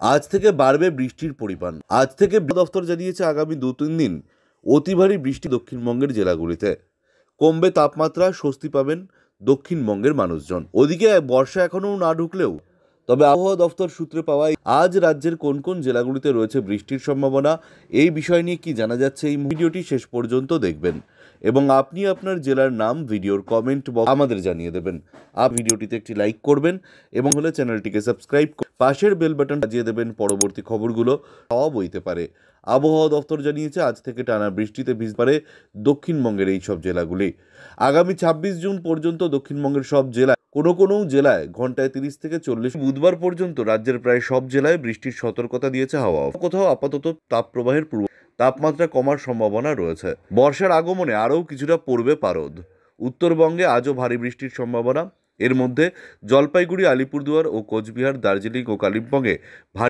আজ থেকে বাড়বে বৃষ্টির পরিমাণ। আজ থেকে দফতর জানিয়েছে আগামী 2-3 দিন অতি ভারী বৃষ্টি দক্ষিণবঙ্গের জেলাগুলিতে। কমবে তাপমাত্রা, স্বস্তি পাবেন দক্ষিণবঙ্গের মানুষজন। ওদিকে বর্ষা এখনও না ঢুকলেও তবে আবহাওয়া দফতর সূত্রে পাওয়া আজ রাজ্যের কোন কোন জেলাগুলিতে রয়েছে বৃষ্টির সম্ভাবনা, এই বিষয় নিয়ে কি জানা যাচ্ছে এই ভিডিওটি শেষ পর্যন্ত দেখবেন এবং আপনি আপনার জেলার নাম ভিডিওর কমেন্ট বক্সে আমাদের জানিয়ে দেবেন। ভিডিওটিতে একটি লাইক করবেন এবং হলে চ্যানেলটিকে সাবস্ক্রাইব করে পাশের বেল বাটন বাজিয়ে দেবেন। পরবর্তী খবরগুলো সব হইতে পারে। আবহাওয়া দফতর জানিয়েছে আজ থেকে টানা বৃষ্টিতে ভিজতে পারে দক্ষিণবঙ্গের এই সব জেলাগুলি। আগামী 26 জুন পর্যন্ত দক্ষিণবঙ্গের সব জেলায় কোনো জেলায় ঘন্টায় 30 থেকে 40, বুধবার পর্যন্ত রাজ্যের প্রায় সব জেলায় বৃষ্টির সতর্কতা দিয়েছে হাওয়া। কোথাও আপাতত তাপপ্রবাহের তাপমাত্রা কমার সম্ভাবনা রয়েছে। বর্ষার আগমনে আরও কিছুটা পড়বে পারদ। উত্তরবঙ্গে আজও ভারী বৃষ্টির সম্ভাবনা। এর মধ্যে জলপাইগুড়ি, আলিপুরদুয়ার ও কোচবিহার, দার্জিলিং ও কালিম্পংয়ে ভারী